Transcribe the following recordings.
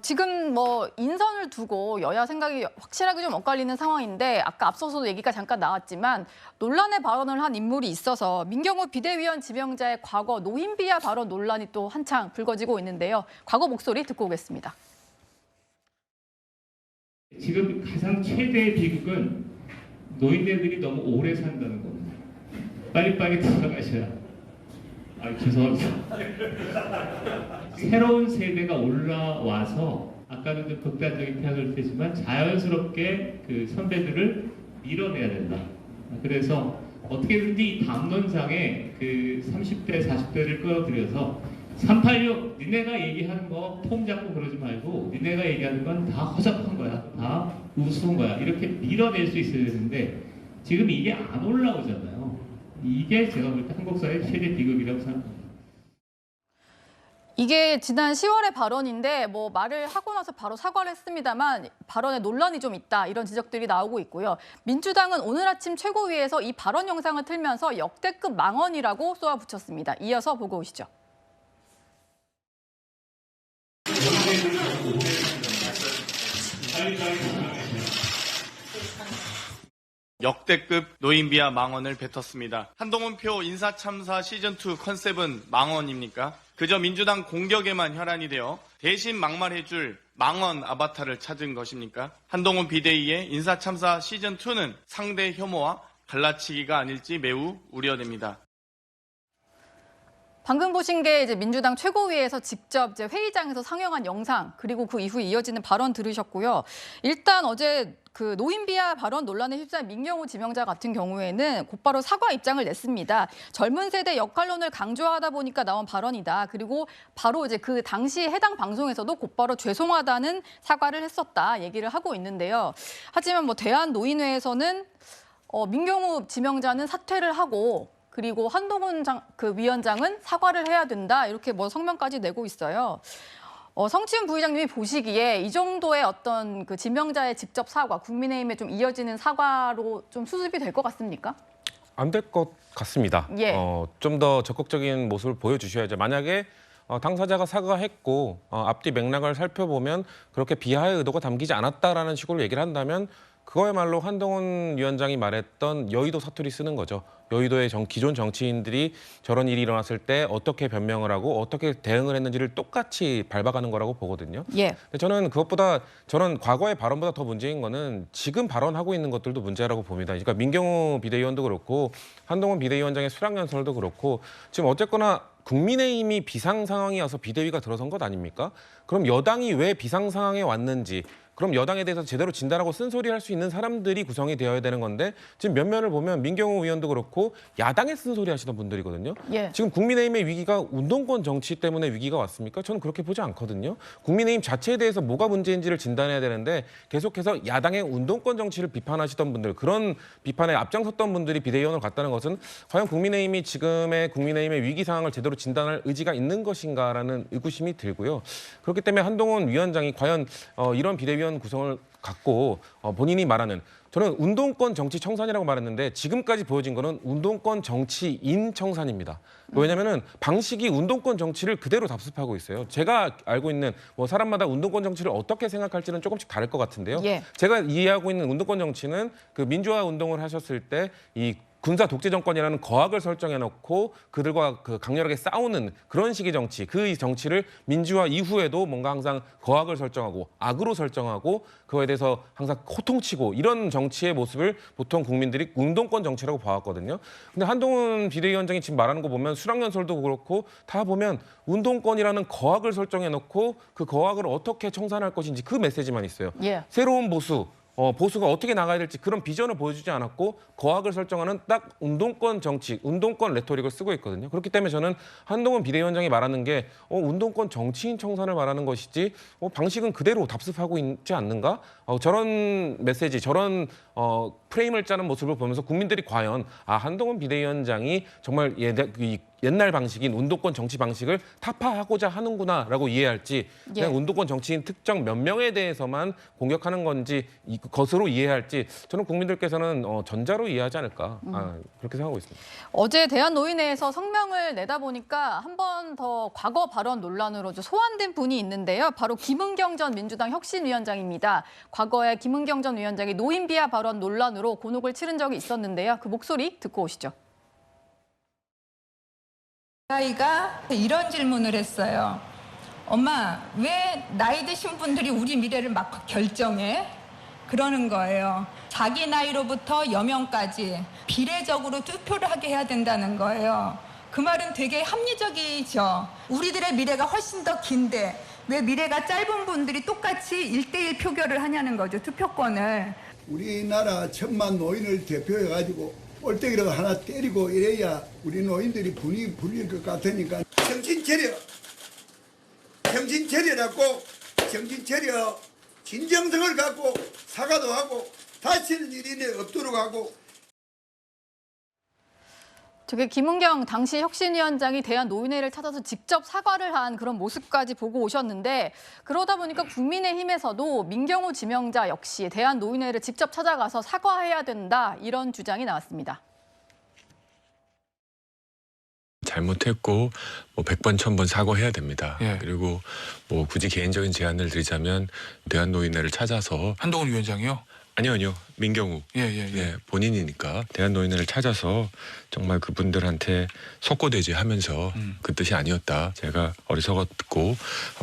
지금 인선을 두고 여야 생각이 확실하게 좀 엇갈리는 상황인데 아까 앞서서도 얘기가 잠깐 나왔지만 논란의 발언을 한 인물이 있어서 민경욱 비대위원 지명자의 과거 노인 비하 발언 논란이 또 한창 불거지고 있는데요. 과거 목소리 듣고 오겠습니다. 지금 가장 최대의 비극은 노인네들이 너무 오래 산다는 겁니다. 빨리빨리 돌아가셔야. 죄송합니다. 새로운 세대가 올라와서 아까는 좀 극단적인 표현을 쓰지만 자연스럽게 그 선배들을 밀어내야 된다. 그래서 어떻게든지 이 담론상에 그 30대, 40대를 끌어들여서 386 니네가 얘기하는 거 폼 잡고 그러지 말고 니네가 얘기하는 건 다 허접한 거야. 다 우스운 거야. 이렇게 밀어낼 수 있어야 되는데 지금 이게 안 올라오잖아요. 이게 제가 볼 때 한국 사회의 최대 비극이라고 생각합니다. 이게 지난 10월의 발언인데 말을 하고 나서 바로 사과를 했습니다만 발언에 논란이 좀 있다 이런 지적들이 나오고 있고요. 민주당은 오늘 아침 최고위에서 이 발언 영상을 틀면서 역대급 망언이라고 쏘아붙였습니다. 이어서 보고 오시죠. 역대급 노인비하 망언을 뱉었습니다. 한동훈표 인사참사 시즌2 컨셉은 망언입니까? 그저 민주당 공격에만 혈안이 되어 대신 막말해줄 망언 아바타를 찾은 것입니까? 한동훈 비대위의 인사참사 시즌2는 상대 혐오와 갈라치기가 아닐지 매우 우려됩니다. 방금 보신 게 이제 민주당 최고위에서 직접 이제 회의장에서 상영한 영상 그리고 그 이후 이어지는 발언 들으셨고요. 일단 어제 그 노인 비하 발언 논란에 휩싸인 민경욱 지명자 같은 경우에는 곧바로 사과 입장을 냈습니다. 젊은 세대 역할론을 강조하다 보니까 나온 발언이다. 그리고 바로 이제 그 당시 해당 방송에서도 곧바로 죄송하다는 사과를 했었다 얘기를 하고 있는데요. 하지만 대한노인회에서는 민경욱 지명자는 사퇴를 하고 그리고 한동훈 위원장은 사과를 해야 된다 이렇게 성명까지 내고 있어요. 성치훈 부의장님이 보시기에 이 정도의 어떤 그 지명자의 직접 사과, 국민의힘에 좀 이어지는 사과로 좀 수습이 될 것 같습니까? 안 될 것 같습니다. 예. 좀 더 적극적인 모습을 보여주셔야죠. 만약에 당사자가 사과했고 앞뒤 맥락을 살펴보면 그렇게 비하의 의도가 담기지 않았다라는 식으로 얘기를 한다면 그거야말로 한동훈 위원장이 말했던 여의도 사투리 쓰는 거죠. 여의도의 기존 정치인들이 저런 일이 일어났을 때 어떻게 변명을 하고 어떻게 대응을 했는지를 똑같이 밟아가는 거라고 보거든요. 예. 근데 저는 그것보다 저는 과거의 발언보다 더 문제인 거는 지금 발언하고 있는 것들도 문제라고 봅니다. 그러니까 민경욱 비대위원도 그렇고 한동훈 비대위원장의 수락연설도 그렇고 지금 어쨌거나 국민의힘이 비상 상황이어서 비대위가 들어선 것 아닙니까? 그럼 여당이 왜 비상 상황에 왔는지 그럼 여당에 대해서 제대로 진단하고 쓴소리할 수 있는 사람들이 구성이 되어야 되는 건데 지금 면면을 보면 민경욱 의원도 그렇고 야당에 쓴소리 하시던 분들이거든요. 예. 지금 국민의힘의 위기가 운동권 정치 때문에 위기가 왔습니까? 저는 그렇게 보지 않거든요. 국민의힘 자체에 대해서 뭐가 문제인지를 진단해야 되는데 계속해서 야당의 운동권 정치를 비판하시던 분들 그런 비판에 앞장섰던 분들이 비대위원으로 갔다는 것은 과연 국민의힘이 지금의 국민의힘의 위기 상황을 제대로 진단할 의지가 있는 것인가라는 의구심이 들고요. 그렇기 때문에 한동훈 위원장이 과연 이런 비대위원 구성을 갖고 본인이 말하는 저는 운동권 정치 청산이라고 말했는데 지금까지 보여진 거는 운동권 정치인 청산입니다. 왜냐하면 방식이 운동권 정치를 그대로 답습하고 있어요. 제가 알고 있는 사람마다 운동권 정치를 어떻게 생각할지는 조금씩 다를 것 같은데요. 예. 제가 이해하고 있는 운동권 정치는 그 민주화 운동을 하셨을 때 이 군사 독재 정권이라는 거악을 설정해놓고 그들과 강렬하게 싸우는 그런 식의 정치, 그 정치를 민주화 이후에도 뭔가 항상 거악을 설정하고 악으로 설정하고 그거에 대해서 항상 호통치고 이런 정치의 모습을 보통 국민들이 운동권 정치라고 봐왔거든요. 근데 한동훈 비대위원장이 지금 말하는 거 보면 수락연설도 그렇고 다 보면 운동권이라는 거악을 설정해놓고 그 거악을 어떻게 청산할 것인지 그 메시지만 있어요. 예. 새로운 보수. 보수가 어떻게 나가야 될지 그런 비전을 보여주지 않았고 거악을 설정하는 딱 운동권 정치, 운동권 레토릭을 쓰고 있거든요. 그렇기 때문에 저는 한동훈 비대위원장이 말하는 게 운동권 정치인 청산을 말하는 것이지 방식은 그대로 답습하고 있지 않는가? 저런 메시지, 저런 프레임을 짜는 모습을 보면서 국민들이 과연 한동훈 비대위원장이 정말 옛날 방식인 운동권 정치 방식을 타파하고자 하는구나라고 이해할지 그냥 예. 운동권 정치인 특정 몇 명에 대해서만 공격하는 건지 것으로 이해할지 저는 국민들께서는 전자로 이해하지 않을까 그렇게 생각하고 있습니다. 어제 대한노인회에서 성명을 내다 보니까 한 번 더 과거 발언 논란으로 좀 소환된 분이 있는데요. 바로 김은경 전 민주당 혁신위원장입니다. 과거에 김은경 전 위원장이 노인 비하 발언 논란으로 곤혹을 치른 적이 있었는데요. 그 목소리 듣고 오시죠. 아이가 이런 질문을 했어요. 엄마, 왜 나이 드신 분들이 우리 미래를 막 결정해? 그러는 거예요. 자기 나이로부터 여명까지 비례적으로 투표를 하게 해야 된다는 거예요. 그 말은 되게 합리적이죠. 우리들의 미래가 훨씬 더 긴데 왜 미래가 짧은 분들이 똑같이 1대1 표결을 하냐는 거죠, 투표권을. 우리나라 천만 노인을 대표해가지고 꼴대기로 하나 때리고 이래야 우리 노인들이 분이 불릴 것 같으니까 정신차려라고 정신차려 진정성을 갖고 사과도 하고 다시는 일이 없도록 하고. 저게 김은경 당시 혁신위원장이 대한노인회를 찾아서 직접 사과를 한 그런 모습까지 보고 오셨는데 그러다 보니까 국민의힘에서도 민경호 지명자 역시 대한노인회를 직접 찾아가서 사과해야 된다 이런 주장이 나왔습니다. 잘못했고 뭐 100번 1000번 사과해야 됩니다. 예. 그리고 뭐 굳이 개인적인 제안을 드리자면 대한노인회를 찾아서 한동훈 위원장이요? 아니요. 민경우. 예. 본인이니까 대한노인회를 찾아서 정말 그분들한테 속고대죄하면서 그 뜻이 아니었다. 제가 어리석었고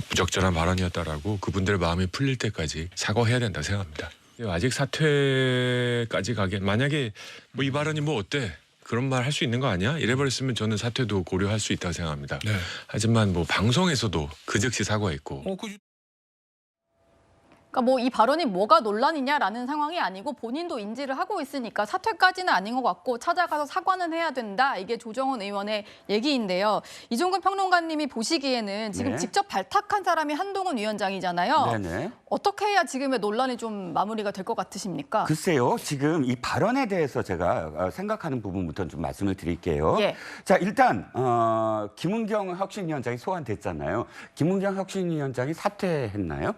부적절한 발언이었다라고 그분들 마음이 풀릴 때까지 사과해야 된다고 생각합니다. 아직 사퇴까지 가기엔 만약에 뭐 이 발언이 뭐 어때? 그런 말 할 수 있는 거 아니야? 이래버렸으면 저는 사퇴도 고려할 수 있다고 생각합니다. 네. 하지만 뭐 방송에서도 그 즉시 사과했고 그러니까 뭐 이 발언이 뭐가 논란이냐라는 상황이 아니고 본인도 인지를 하고 있으니까 사퇴까지는 아닌 것 같고 찾아가서 사과는 해야 된다. 이게 조정훈 의원의 얘기인데요. 이종근 평론가님이 보시기에는 지금 네. 직접 발탁한 사람이 한동훈 위원장이잖아요. 네네. 어떻게 해야 지금의 논란이 좀 마무리가 될 것 같으십니까? 글쎄요, 지금 이 발언에 대해서 제가 생각하는 부분부터 좀 말씀을 드릴게요. 예. 자, 일단 김은경 혁신위원장이 소환됐잖아요. 김은경 혁신위원장이 사퇴했나요?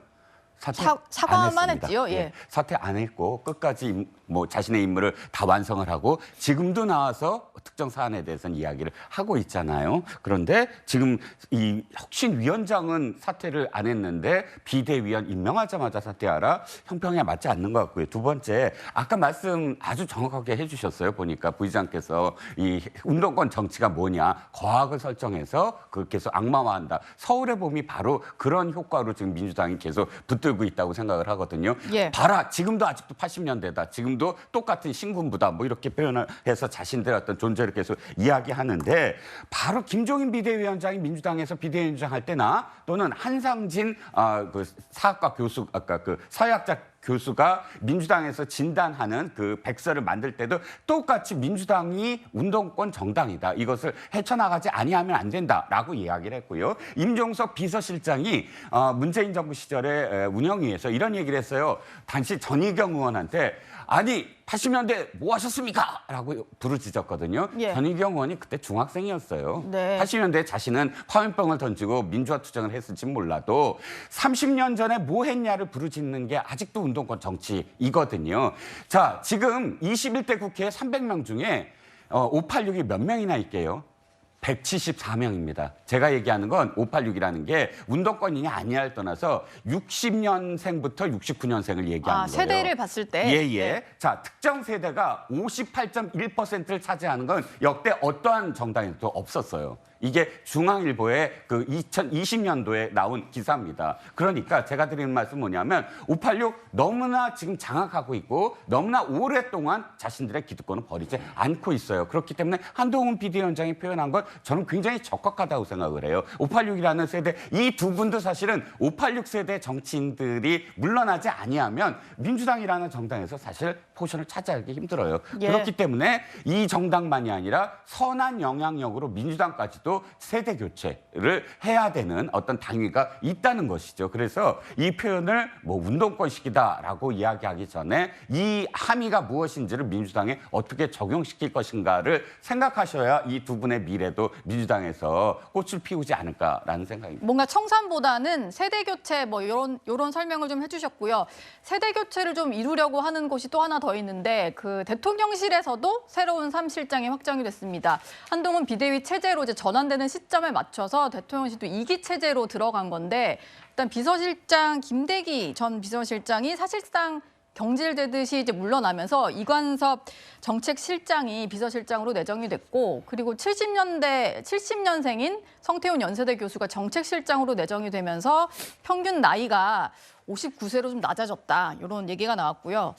사과만 안 했습니다. 했지요. 예. 사퇴 안 했고 끝까지 뭐 자신의 임무를 다 완성을 하고 지금도 나와서 특정 사안에 대해서는 이야기를 하고 있잖아요. 그런데 지금 이 혁신위원장은 사퇴를 안 했는데 비대위원 임명하자마자 사퇴하라? 형평에 맞지 않는 것 같고요. 두 번째, 아까 말씀 아주 정확하게 해주셨어요. 보니까 부의장께서 이 운동권 정치가 뭐냐, 거학을 설정해서 그걸 계속 악마화한다. 서울의 봄이 바로 그런 효과로 지금 민주당이 계속 붙들고 있다고 생각을 하거든요. 예. 봐라, 지금도 아직도 80년대다. 지금도 똑같은 신군부다. 뭐 이렇게 표현을 해서 자신들의 어떤 존재를 계속 이야기하는데 바로 김종인 비대위원장이 민주당에서 비대위원장 할 때나 또는 한상진 그 사학과 교수 아까 그 사회학자 교수가 민주당에서 진단하는 그 백서를 만들 때도 똑같이 민주당이 운동권 정당이다. 이것을 헤쳐나가지 아니하면 안 된다라고 이야기를 했고요. 임종석 비서실장이 문재인 정부 시절에 운영위에서 이런 얘기를 했어요. 당시 전희경 의원한테 아니 80년대 뭐 하셨습니까? 라고 부르짖었거든요. 예. 전희경 의원이 그때 중학생이었어요. 네. 80년대에 자신은 화염병을 던지고 민주화 투쟁을 했을지 몰라도 30년 전에 뭐 했냐를 부르짖는 게 아직도 운동권 정치이거든요. 자, 지금 21대 국회에 300명 중에 586이 몇 명이나 있게요? 174명입니다. 제가 얘기하는 건 586이라는 게 운동권이냐 아니냐를 떠나서 60년생부터 69년생을 얘기하는 거예요. 세대를 봤을 때. 예. 자, 특정 세대가 58.1%를 차지하는 건 역대 어떠한 정당에도 없었어요. 이게 중앙일보의 그 2020년도에 나온 기사입니다. 그러니까 제가 드리는 말씀은 뭐냐면 586 너무나 지금 장악하고 있고 너무나 오랫동안 자신들의 기득권을 버리지 않고 있어요. 그렇기 때문에 한동훈 비대위원장이 표현한 건 저는 굉장히 적확하다고 생각을 해요. 586이라는 세대, 이 두 분도 사실은 586 세대 정치인들이 물러나지 아니하면 민주당이라는 정당에서 사실 포션을 차지하기 힘들어요. 예. 그렇기 때문에 이 정당만이 아니라 선한 영향력으로 민주당까지도 당에도 세대 교체를 해야 되는 어떤 당위가 있다는 것이죠. 그래서 이 표현을 뭐 운동권식이다라고 이야기하기 전에 이 함의가 무엇인지를 민주당에 어떻게 적용시킬 것인가를 생각하셔야 이 두 분의 미래도 민주당에서 꽃을 피우지 않을까라는 생각입니다. 뭔가 청산보다는 세대 교체 뭐 이런 설명을 좀 해주셨고요. 세대 교체를 좀 이루려고 하는 곳이 또 하나 더 있는데 그 대통령실에서도 새로운 3실장이 확정이 됐습니다. 한동훈 비대위 체제로 이제 전환되는 시점에 맞춰서 대통령실도 2기 체제로 들어간 건데 일단 비서실장 김대기 전 비서실장이 사실상 경질되듯이 이제 물러나면서 이관섭 정책실장이 비서실장으로 내정이 됐고 그리고 70년생인 성태훈 연세대 교수가 정책실장으로 내정이 되면서 평균 나이가 59세로 좀 낮아졌다 이런 얘기가 나왔고요.